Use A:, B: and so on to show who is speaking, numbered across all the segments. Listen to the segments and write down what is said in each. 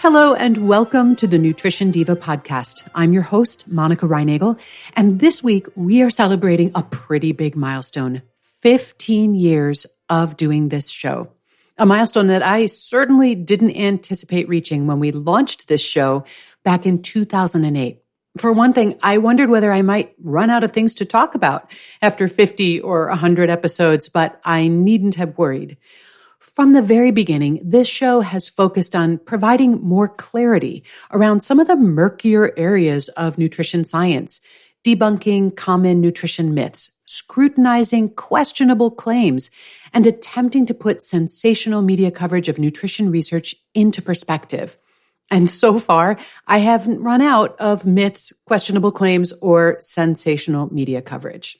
A: Hello and welcome to the Nutrition Diva podcast. I'm your host, Monica Reinagel, and this week we are celebrating a pretty big milestone, 15 years of doing this show. A milestone that I certainly didn't anticipate reaching when we launched this show back in 2008. For one thing, I wondered whether I might run out of things to talk about after 50 or 100 episodes, but I needn't have worried. From the very beginning, this show has focused on providing more clarity around some of the murkier areas of nutrition science, debunking common nutrition myths, scrutinizing questionable claims, and attempting to put sensational media coverage of nutrition research into perspective. And so far, I haven't run out of myths, questionable claims, or sensational media coverage.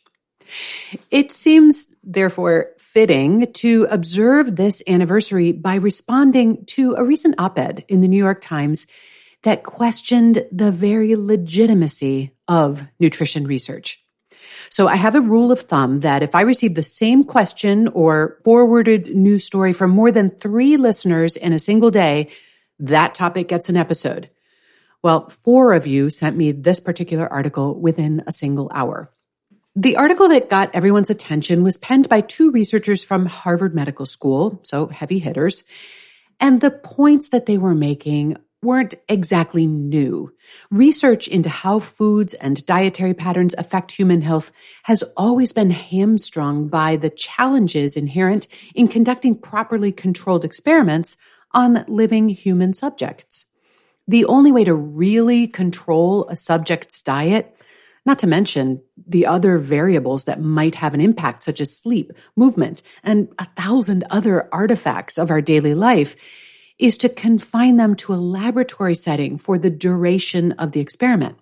A: It seems, therefore, fitting to observe this anniversary by responding to a recent op-ed in the New York Times that questioned the very legitimacy of nutrition research. So I have a rule of thumb that if I receive the same question or forwarded news story from more than 3 listeners in a single day, that topic gets an episode. Well, 4 of you sent me this particular article within a single hour. The article that got everyone's attention was penned by 2 researchers from Harvard Medical School, so heavy hitters, and the points that they were making weren't exactly new. Research into how foods and dietary patterns affect human health has always been hamstrung by the challenges inherent in conducting properly controlled experiments on living human subjects. The only way to really control a subject's diet, not to mention the other variables that might have an impact, such as sleep, movement, and 1,000 other artifacts of our daily life, is to confine them to a laboratory setting for the duration of the experiment.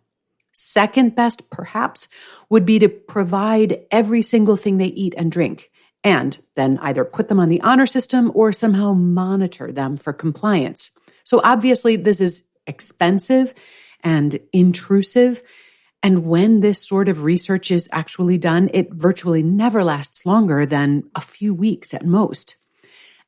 A: Second best, perhaps, would be to provide every single thing they eat and drink, and then either put them on the honor system or somehow monitor them for compliance. So obviously, this is expensive and intrusive. And when this sort of research is actually done, it virtually never lasts longer than a few weeks at most.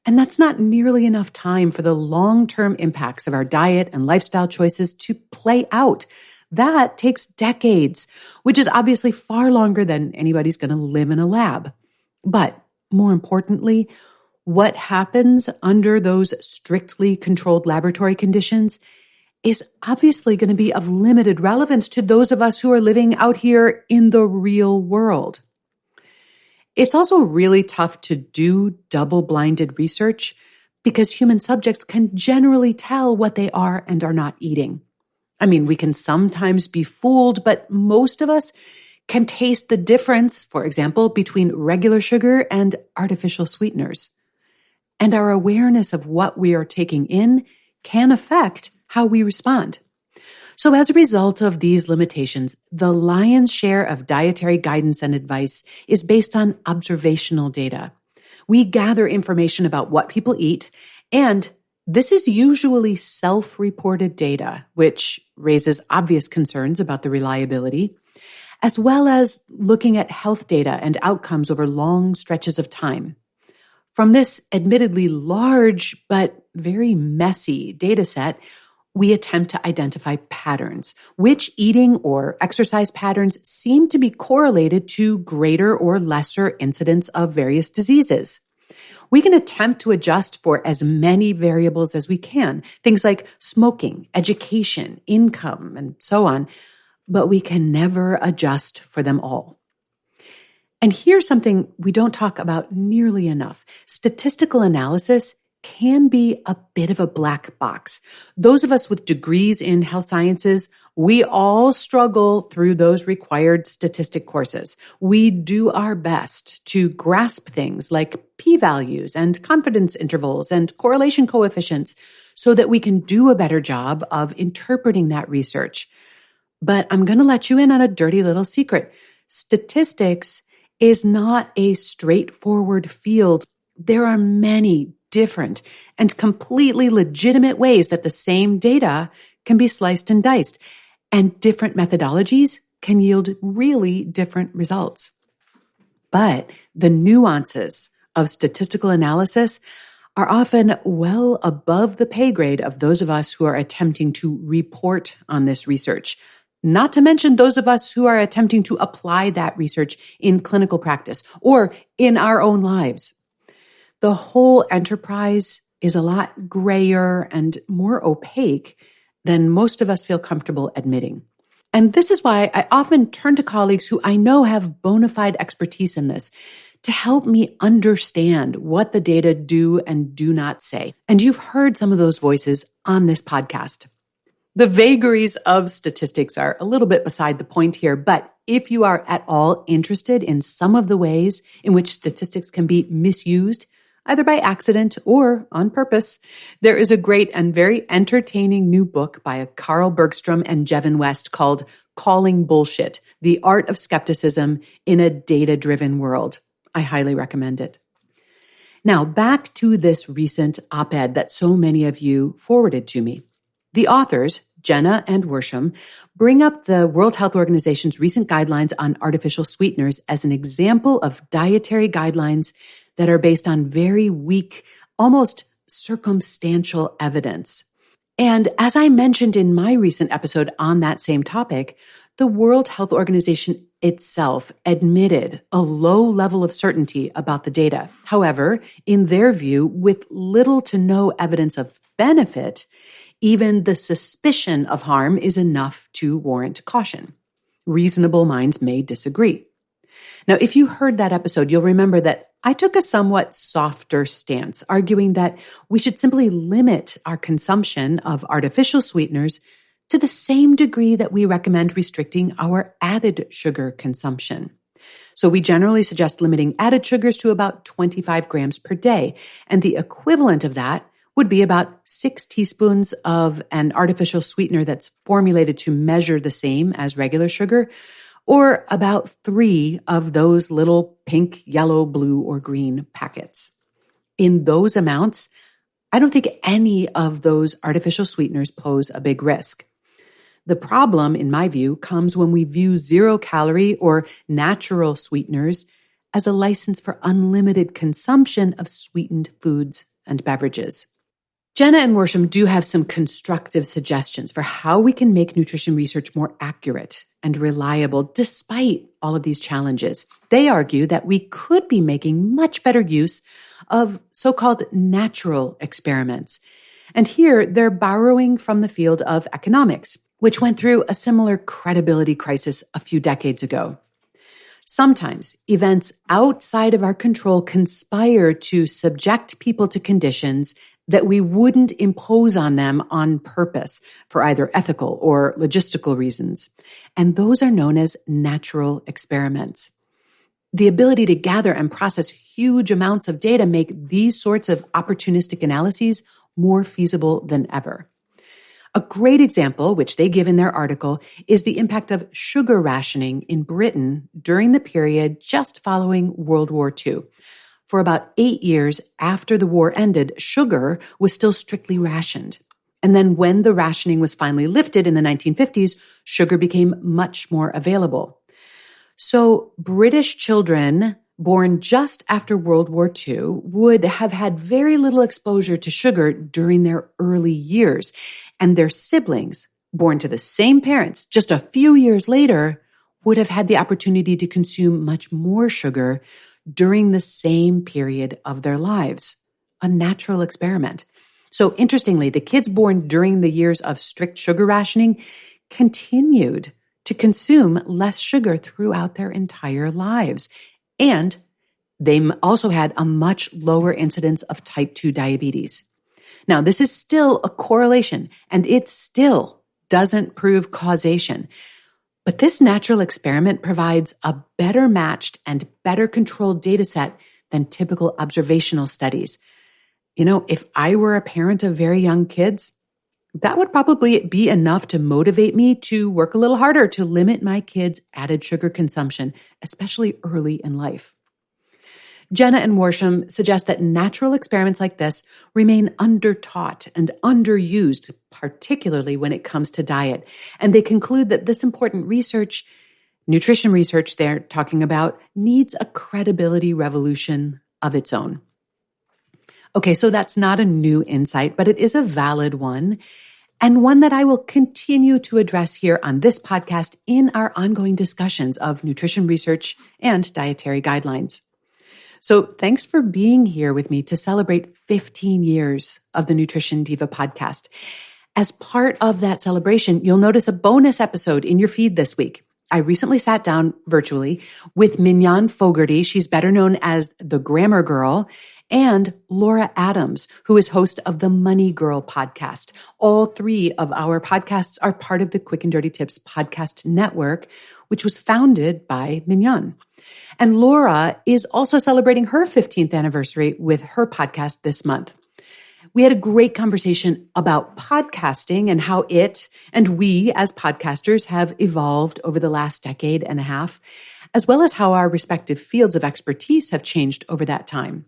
A: And that's not nearly enough time for the long-term impacts of our diet and lifestyle choices to play out. That takes decades, which is obviously far longer than anybody's going to live in a lab. But more importantly, what happens under those strictly controlled laboratory conditions is obviously going to be of limited relevance to those of us who are living out here in the real world. It's also really tough to do double-blinded research because human subjects can generally tell what they are and are not eating. I mean, we can sometimes be fooled, but most of us can taste the difference, for example, between regular sugar and artificial sweeteners. And our awareness of what we are taking in can affect how we respond. So as a result of these limitations, the lion's share of dietary guidance and advice is based on observational data. We gather information about what people eat, and this is usually self-reported data, which raises obvious concerns about the reliability, as well as looking at health data and outcomes over long stretches of time. From this admittedly large but very messy data set, we attempt to identify patterns. Which eating or exercise patterns seem to be correlated to greater or lesser incidence of various diseases? We can attempt to adjust for as many variables as we can, things like smoking, education, income, and so on, but we can never adjust for them all. And here's something we don't talk about nearly enough. Statistical analysis can be a bit of a black box. Those of us with degrees in health sciences, we all struggle through those required statistic courses. We do our best to grasp things like p-values and confidence intervals and correlation coefficients so that we can do a better job of interpreting that research. But I'm going to let you in on a dirty little secret. Statistics is not a straightforward field. There are many different and completely legitimate ways that the same data can be sliced and diced, and different methodologies can yield really different results. But the nuances of statistical analysis are often well above the pay grade of those of us who are attempting to report on this research, not to mention those of us who are attempting to apply that research in clinical practice or in our own lives. The whole enterprise is a lot grayer and more opaque than most of us feel comfortable admitting. And this is why I often turn to colleagues who I know have bona fide expertise in this to help me understand what the data do and do not say. And you've heard some of those voices on this podcast. The vagaries of statistics are a little bit beside the point here, but if you are at all interested in some of the ways in which statistics can be misused, either by accident or on purpose, there is a great and very entertaining new book by Carl Bergstrom and Jevin West called Calling Bullshit: The Art of Skepticism in a Data-Driven World. I highly recommend it. Now, back to this recent op-ed that so many of you forwarded to me. The authors, Jenna and Worsham, bring up the World Health Organization's recent guidelines on artificial sweeteners as an example of dietary guidelines that are based on very weak, almost circumstantial evidence. And as I mentioned in my recent episode on that same topic, the World Health Organization itself admitted a low level of certainty about the data. However, in their view, with little to no evidence of benefit, even the suspicion of harm is enough to warrant caution. Reasonable minds may disagree. Now, if you heard that episode, you'll remember that I took a somewhat softer stance, arguing that we should simply limit our consumption of artificial sweeteners to the same degree that we recommend restricting our added sugar consumption. So we generally suggest limiting added sugars to about 25 grams per day, and the equivalent of that would be about 6 teaspoons of an artificial sweetener that's formulated to measure the same as regular sugar, or about 3 of those little pink, yellow, blue, or green packets. In those amounts, I don't think any of those artificial sweeteners pose a big risk. The problem, in my view, comes when we view zero-calorie or natural sweeteners as a license for unlimited consumption of sweetened foods and beverages. Jenna and Worsham do have some constructive suggestions for how we can make nutrition research more accurate and reliable despite all of these challenges. They argue that we could be making much better use of so-called natural experiments. And here they're borrowing from the field of economics, which went through a similar credibility crisis a few decades ago. Sometimes events outside of our control conspire to subject people to conditions that we wouldn't impose on them on purpose for either ethical or logistical reasons. And those are known as natural experiments. The ability to gather and process huge amounts of data make these sorts of opportunistic analyses more feasible than ever. A great example, which they give in their article, is the impact of sugar rationing in Britain during the period just following World War II. For about 8 years after the war ended, sugar was still strictly rationed. And then when the rationing was finally lifted in the 1950s, sugar became much more available. So British children born just after World War II would have had very little exposure to sugar during their early years. And their siblings, born to the same parents just a few years later, would have had the opportunity to consume much more sugar during the same period of their lives. A natural experiment. So interestingly, the kids born during the years of strict sugar rationing continued to consume less sugar throughout their entire lives. And they also had a much lower incidence of type 2 diabetes. Now, this is still a correlation, and it still doesn't prove causation. But this natural experiment provides a better matched and better controlled data set than typical observational studies. You know, if I were a parent of very young kids, that would probably be enough to motivate me to work a little harder to limit my kids' added sugar consumption, especially early in life. Jenna and Worsham suggest that natural experiments like this remain undertaught and underused, particularly when it comes to diet. And they conclude that this important research, nutrition research they're talking about, needs a credibility revolution of its own. Okay, so that's not a new insight, but it is a valid one, and one that I will continue to address here on this podcast in our ongoing discussions of nutrition research and dietary guidelines. So thanks for being here with me to celebrate 15 years of the Nutrition Diva podcast. As part of that celebration, you'll notice a bonus episode in your feed this week. I recently sat down virtually with Mignon Fogarty. She's better known as the Grammar Girl, and Laura Adams, who is host of the Money Girl podcast. All three of our podcasts are part of the Quick and Dirty Tips podcast network, which was founded by Mignon. And Laura is also celebrating her 15th anniversary with her podcast this month. We had a great conversation about podcasting and how it and we as podcasters have evolved over the last decade and a half, as well as how our respective fields of expertise have changed over that time.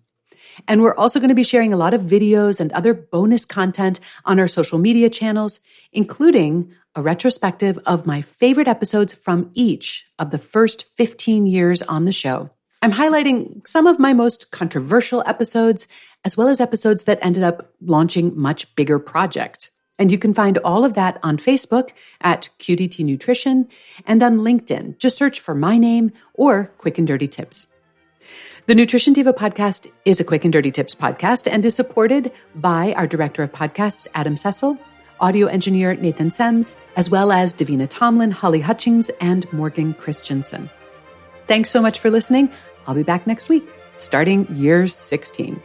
A: And we're also going to be sharing a lot of videos and other bonus content on our social media channels, including a retrospective of my favorite episodes from each of the first 15 years on the show. I'm highlighting some of my most controversial episodes, as well as episodes that ended up launching much bigger projects. And you can find all of that on Facebook at QDT Nutrition and on LinkedIn. Just search for my name or Quick and Dirty Tips. The Nutrition Diva podcast is a Quick and Dirty Tips podcast and is supported by our Director of Podcasts, Adam Cecil, audio engineer Nathan Sems, as well as Davina Tomlin, Holly Hutchings, and Morgan Christensen. Thanks so much for listening. I'll be back next week, starting year 16.